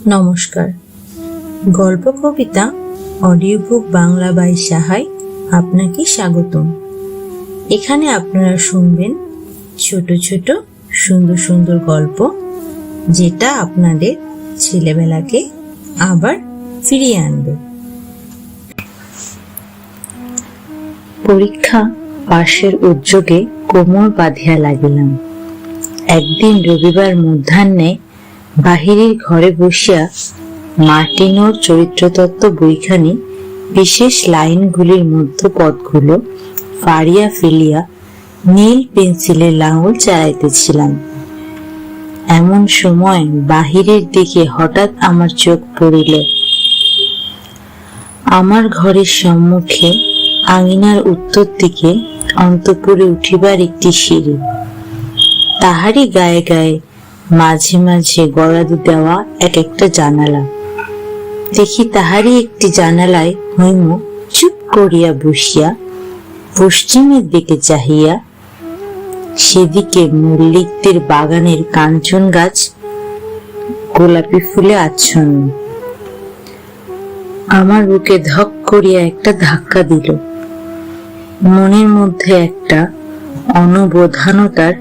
নমস্কার। গল্প কবিতা audio book Bangla by সাহায় আপনাকে স্বাগতম। এখানে আপনারা শুনবেন ছোট ছোট সুন্দর সুন্দর গল্প, যেটা আপনাদের ছেলেবেলাকে আবার ফিরিয়ে আনবে। পরীক্ষা পাশের উদ্যোগে কোমর বাঁধিয়া লাগিলাম। একদিন রবিবার মধ্যাহ্নে বাহিরের ঘরে বসিয়া মার্টিনোর চরিত্রতত্ত্ব বইখানি বিশেষ লাইনগুলির মধ্য পদগুলো ফাড়িয়া ফেলিয়া নীল পেন্সিলের লাঙল চালাইতেছিলাম। এমন সময় বাহিরের দিকে হঠাৎ আমার চোখ পড়িল। আমার ঘরের সম্মুখে আঙিনার উত্তর দিকে অন্তঃপুরে উঠিবার একটি সিঁড়ি, তাহারই গায়ে গায়ে মাঝে মাঝে গড়াদি দেওয়া এক একটা জানালা। দেখি তাহারই একটি জানালায় হৈম চুপ করিয়া বসিয়া পশ্চিমের দিকে চাহিয়া, সেদিকে মল্লিকদের বাগানের কাঞ্চন গাছ গোলাপি ফুলে আচ্ছন্ন। আমার বুকে ধক করিয়া একটা ধাক্কা দিল। মনের মধ্যে একটা অনবধানতার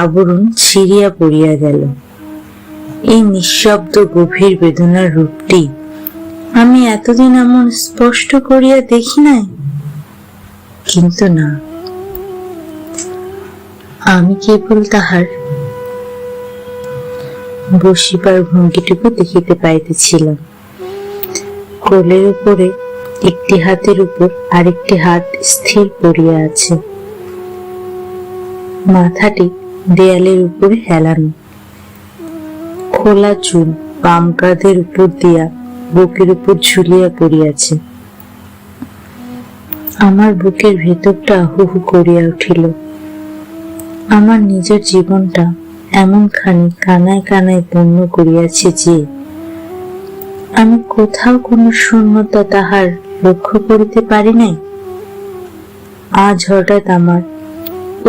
আবরণ ছিঁড়িয়া পড়িয়া গেল। এই নিঃশব্দ গভীর বেদনার রূপটি আমি এতদিন এমন স্পষ্ট করিয়া দেখি নাই। কিন্তু না, আমি কেবল তাহার বসিবার ভঙ্গিটুকু দেখিতে পাইতেছিলাম। কোলের উপরে একটি হাতের উপর আরেকটি হাত স্থির করিয়া আছে, মাথাটি দেয়ালের উপরে হেলানো। খোলা চুল বাম কাঁধের উপর দিয়া বুকের উপর ঝুলিয়া পড়িয়াছে। আমার বুকের ভেতরটা হু হু করিয়া উঠিল। আমার নিজের জীবনটা এমনখানি কানায় কানায় পূর্ণ করিয়াছে যে আমি কোথাও কোনো শূন্যতা তাহার লক্ষ্য করিতে পারি নাই। আজ হঠাৎ আমার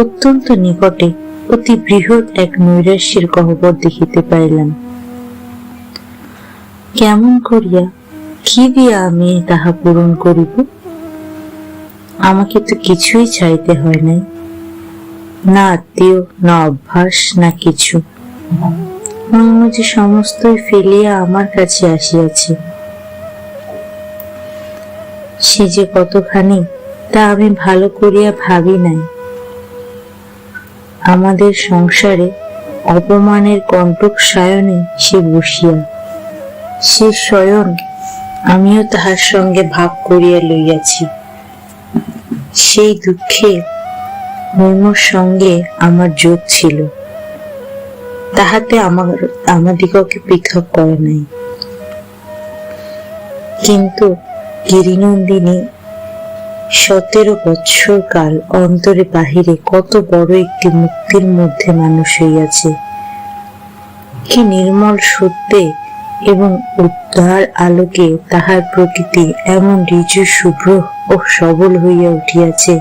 অত্যন্ত নিকটে অতি বৃহৎ এক নৈরাশ্যের গহ্বর দেখিতে পাইলাম। কেমন করিয়া কি দিয়া আমি তাহা পূরণ করিব? আমাকে তো কিছুই চাইতে হয় নাই, না আত্মীয়, না অভ্যাস, না কিছু। মনে যে সমস্তই ফেলিয়া আমার কাছে আসিয়াছে, সে যে কতখানি তা আমি ভালো করিয়া ভাবি নাই। আমাদের সংসারে অপমানের কণ্টক সায়নে সে বসিয়া, সে শয়ন আমিও তাহার সঙ্গে ভাগ করিয়া লইয়াছি। সেই দুঃখে হৈমর সঙ্গে আমার যোগ ছিল, তাহাতে আমাদিগকে পৃথক করে নাই। কিন্তু গিরিনন্দিনী 17 বৎসর কাল অন্তরে বাহিরে কত বড় একটি মুক্তির মধ্যে মানুষ হইয়াছে। কি নির্মল সত্যে এবং উদ্ধার আলোকে তাহার প্রকৃতি এমন ঋজু শুভ্র ও সবল হইয়া উঠিয়াছে,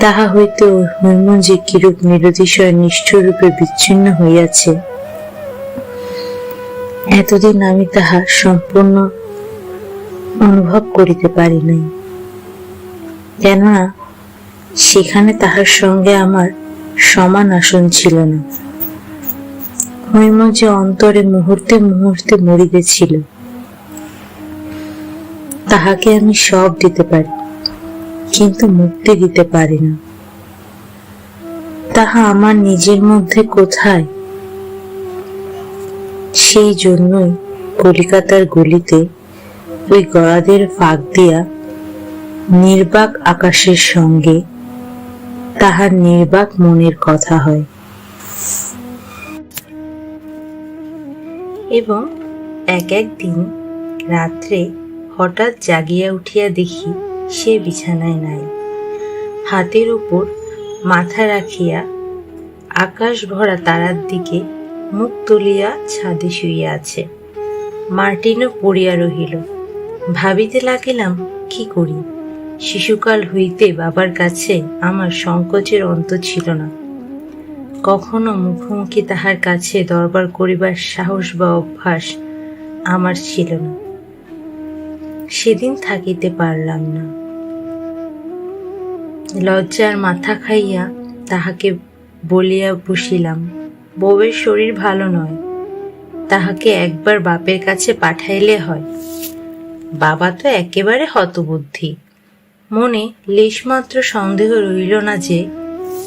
তাহা হইতে হৈম যে কিরূপ নিরতিশয় নিষ্ঠুর রূপে বিচ্ছিন্ন হইয়াছে, এতদিন আমি তাহা সম্পূর্ণ অনুভব করিতে পারি নাই। কেননা সেখানে তাহার সঙ্গে আমার সমান আসন ছিল না। হৈম যে অন্তরে মুহূর্তে মুহূর্তে মরিতেছিল, তাহাকে আমি সব দিতে পারি, কিন্তু মুক্তি দিতে পারি না। তাহা আমার নিজের মধ্যে কোথায়? সেই জন্যই কলিকাতার গলিতে ওই গড়াদের ফাঁক দিয়া নির্বাক আকাশের সঙ্গে তাহার নির্বাক মনের কথা হয়। এবং এক দিন রাত্রে হঠাৎ জাগিয়া উঠিয়া দেখি সে বিছানায় নাই। হাতের উপর মাথা রাখিয়া আকাশ ভরা তারার দিকে মুখ তুলিয়া ছাদে শুইয়া আছে। মার্টিনও পড়িয়া রহিল। ভাবিতে লাগিলাম, কি করি? শিশুকাল হইতে বাবার কাছে আমার সংকোচের অন্ত ছিল না। কখনো মুখোমুখি তাহার কাছে দরবার করিবার সাহস বা অভ্যাস আমার ছিল না। সেদিন থাকিতে পারলাম না। লজ্জার মাথা খাইয়া তাহাকে বলিয়া বসিলাম, বউয়ের শরীর ভালো নয়, তাহাকে একবার বাপের কাছে পাঠাইলে হয়। বাবা তো একেবারে হতবুদ্ধি। মনে লেশমাত্র সন্দেহ রইল না যে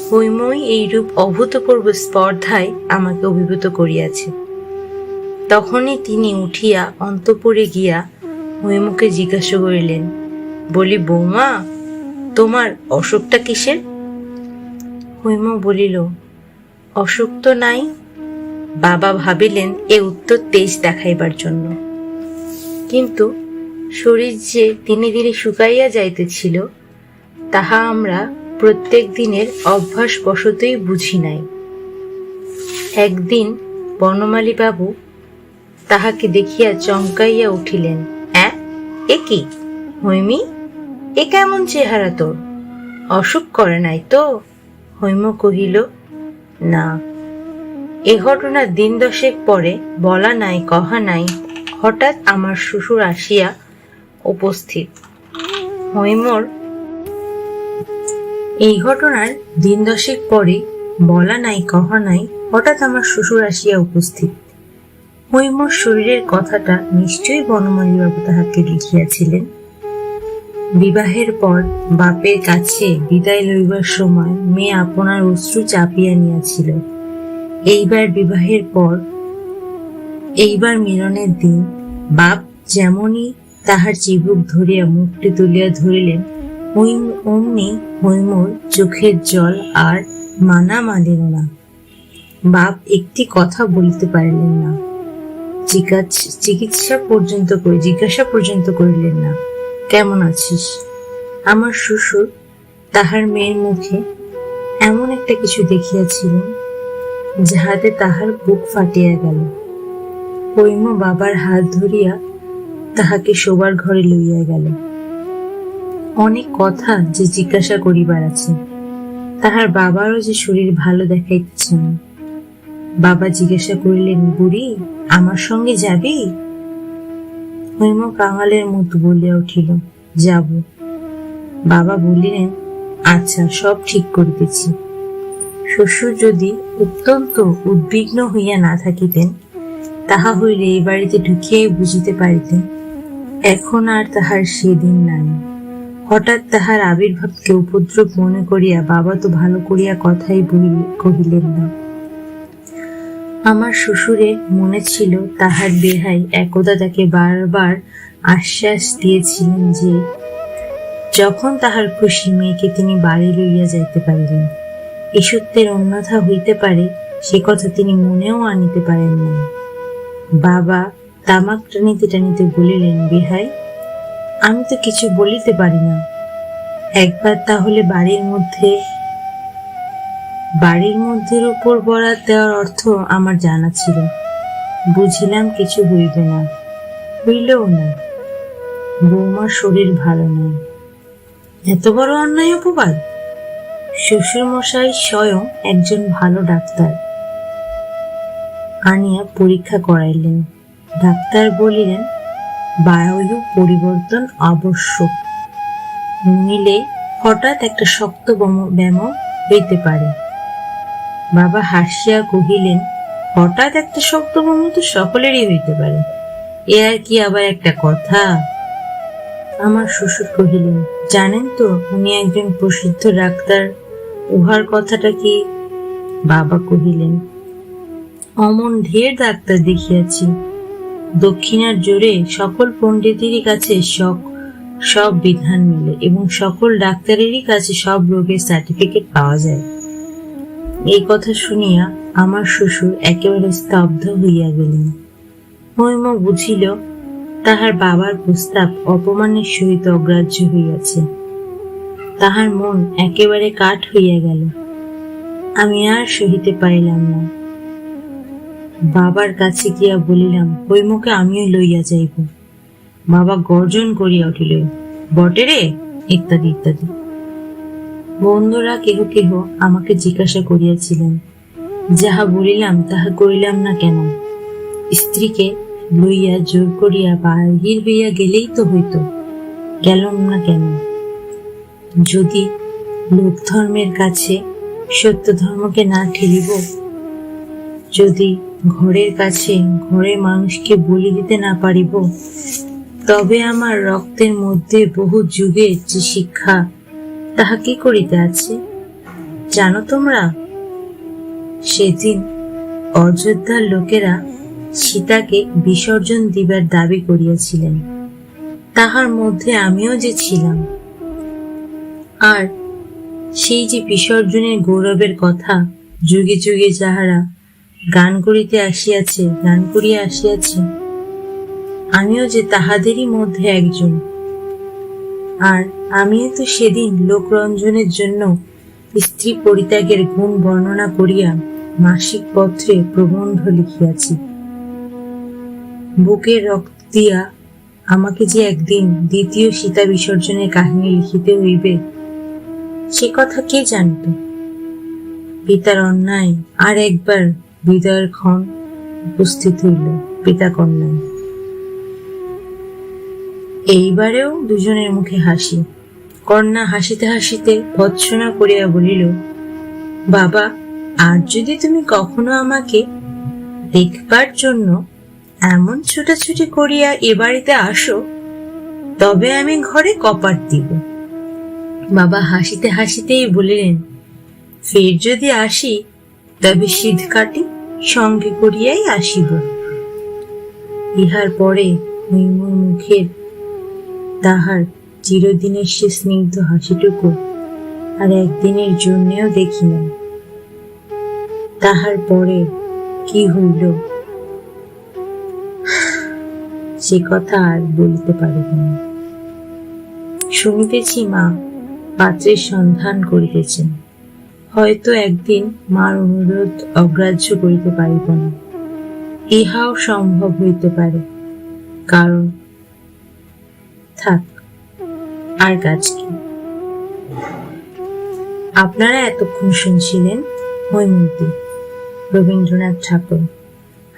হৈমই এইরূপ অভূতপূর্ব স্পর্ধায় আমাকে অভিভূত করিয়াছে। তখনই তিনি উঠিয়া অন্তঃপুরে গিয়া হৈমকে জিজ্ঞাসা করিলেন, বলি বৌমা, তোমার অসুখটা কিসের? হৈম বলিল, অসুখ তো নাই। বাবা ভাবিলেন এ উত্তর তেজ দেখাইবার জন্য, কিন্তু শরীর যে দিনে দিনে শুকাইয়া যাইতেছিল তাহা আমরা প্রত্যেক দিনের অভ্যাস বশতই বুঝি নাই। একদিন বনমালী বাবু তাহাকে দেখিয়া চমকাইয়া উঠিলেন, এ কি হৈমি, এ কেমন চেহারা তোর? অসুখ করে নাই তো? হৈম কহিল, না। এ ঘটনার দিন 10 পরে, বলা নাই কহা নাই, হঠাৎ আমার শ্বশুর আসিয়া উপস্থিত। হৈমর এই ঘটনার দিন 10 পরে, বলা নাই কহা নাই, হঠাৎ আমার শ্বশুর আসিয়া উপস্থিত। হৈমর শরীরের কথাটা নিশ্চয়ই বনমালীবাবু তাহাকে লিখিয়াছিলেন। বিবাহের পর বাপের কাছে বিদায় লইবার সময় মেয়ে আপনার অশ্রু চাপিয়া নিয়াছিল। এইবার বিবাহের পর, এইবার মিলনের দিন, বাপ যেমনই তাহার চিবুক ধরিয়া মুখটি তুলিয়া ধরিলেন, অমনি হৈমর চোখের জল আর মানা মানিল না। বাপ একটি কথা বলিতে পারিলেন না, জিজ্ঞাসা পর্যন্ত করিলেন না, কেমন আছিস? আমার শ্বশুর তাহার মেয়ের মুখে এমন একটা কিছু দেখিয়াছিলেন যাহাতে তাহার বুক ফাটিয়া গেল। হৈম বাবার হাত ধরিয়া তাহাকে শোবার ঘরে লইয়া গেল। অনেক কথা যে জিজ্ঞাসা করিবার আছে, তাহার বাবারও যে শরীর ভালো দেখাইতেছে না। বাবা জিজ্ঞাসা করিলেন, বুড়ি, আমার সঙ্গে যাবি? হৈম কাঙালের মতো বলিয়া উঠিল, যাব। বাবা বলিলেন, আচ্ছা, সব ঠিক করিতেছি। শ্বশুর যদি অত্যন্ত উদ্বিগ্ন হইয়া না থাকিতেন, তাহা হইলে এই বাড়িতে ঢুকিয়াই বুঝিতে পারিতেন এখন আর তাহার সেদিন নাই। হঠাৎ তাহার আবির্ভাবকে উপদ্রব মনে করিয়া বাবা তো ভালো করিয়া কথাই কহিলেন না। আমার শ্বশুরের মনে ছিল তাহার বেহাই একদা তাকে বারবার আশ্বাস দিয়েছিলেন যে যখন তাহার খুশি মেয়েকে তিনি বাড়ি লইয়া যাইতে পারিবেন। এ সত্যের অন্যথা হইতে পারে, সে কথা তিনি মনেও আনিতে পারেন না। বাবা তামাক টানিতে টানিতে বলিলেন, বেহাই, আমি তো কিছু বলিতে পারি না। একবার তাহলে বাড়ির মধ্যের উপর বরাত দেওয়ার অর্থ আমার জানা ছিল। বুঝিলাম কিছু হইবে না, হইলেও না। বৌমার শরীর ভালো নয়, এত বড় অন্যায় অপবাদ! শ্বশুর মশাই স্বয়ং একজন ভালো ডাক্তার আনিয়া পরীক্ষা করাইলেন। ডাক্তার বলিলেন, বায়ু পরিবর্তন আবশ্যক, নইলে হঠাৎ একটা শক্ত ব্যামো হইতে পারে। বাবা হাসিয়া কহিলেন, হঠাৎ একটা শক্ত ব্যামো তো সকলেরই হইতে পারে, এ আর কি আবার একটা কথা? আমার শ্বশুর কহিলেন, জানেন তো উনি একজন প্রসিদ্ধ ডাক্তার, উহার কথাটা কি? বাবা কহিলেন, অমন ঢের ডাক্তার দেখিয়াছি, দক্ষিণার জোরে সকল পণ্ডিতেরই কাছে সব বিধান মেলে এবং সকল ডাক্তারেরই কাছে সব রোগের সার্টিফিকেট পাওয়া যায়। এই কথা শুনিয়া আমার শ্বশুর একেবারে স্তব্ধ হইয়া গেলেন। হৈম বুঝিল তাহার বাবার প্রস্তাব অপমানের সহিত অগ্রাহ্য হইয়াছে। তাহার মন একেবারে কাঠ হইয়া গেল। আমি আর সহিতে পারিলাম না। বাবার কাছে গিয়া বলিলাম, হৈমকে আমিও লইয়া যাইব। বাবা গর্জন করিয়া উঠিল, বটে রে, ইত্যাদি ইত্যাদি। বন্ধুরা কেহ কেহ আমাকে জিজ্ঞাসা করিয়াছিলেন, যাহা বলিলাম তাহা করিলাম না কেন? স্ত্রীকে লইয়া জোর করিয়া বাহির হইয়া গেলেই তো হইত, গেলাম না কেন? যদি লোক ধর্মের কাছে সত্য ধর্মকে না ঠেলিব, যদি ঘরের কাছে ঘরের মানুষকে বলি দিতে না পারিব, তবে আমার রক্তের মধ্যে বহু যুগের যে শিক্ষা, তাহা কি করিতে আছে জানো তোমরা? সেদিন অযোধ্যার লোকেরা সীতাকে বিসর্জন দিবার দাবি করিয়াছিলেন, তাহার মধ্যে আমিও যে ছিলাম। আর সেই যে বিসর্জনের গৌরবের কথা যুগে যুগে যাহারা গান করিয়া আসিয়াছে, আমিও যে তাহাদেরই মধ্যে একজন। আর আমিও তো সেদিন লোকরঞ্জনের জন্য স্ত্রী পরিত্যাগের গুণ বর্ণনা করিয়া মাসিক পত্রে প্রবন্ধ লিখিয়াছি। বুকের রক্ত দিয়া আমাকে যে একদিন দ্বিতীয় সীতা বিসর্জনের কাহিনী লিখিতে হইবে, সে কথা কে জানত? পিতার অন্যায় আর একবার হৃদয়ের ক্ষণ উপস্থিত হইল পিতা কন্যায়। এইবারেও দুজনের মুখে হাসি। কন্যা হাসিতে হাসিতে ভৎসনা করিয়া বলিল, বাবা, আর যদি তুমি কখনো আমাকে দেখবার জন্য এমন ছুটাছুটি করিয়া এ বাড়িতে আসো, তবে আমি ঘরে কপাট দিব। বাবা হাসিতে হাসিতেই বলিলেন, ফের যদি আসি তবে সিধ কাটি সঙ্গে করিয়াই আসিব। ইহার পরে হৈমুর মুখের তাহার চিরদিনের সে স্নিগ্ধ হাসিটুকু আর একদিনের জন্যেও দেখিলেন। তাহার পরে কি হইল সে কথা আর বলিতে পারিব না। শুনিতেছি মা পাত্রের সন্ধান করিতেছেন। হয়তো একদিন মার অনুরোধ অগ্রাহ্য করিতে পারিব না, ইহাও সম্ভব হইতে পারে। কারণ থাক, আর কাজ কি। আপনারা এতক্ষণ শুনছিলেন হৈমন্তী, রবীন্দ্রনাথ ঠাকুর।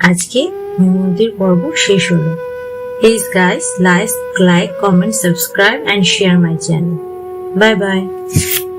আজকে হৈমন্তীর পর্ব শেষ হলো। Please guys, like, comment, subscribe and share my channel. Bye bye.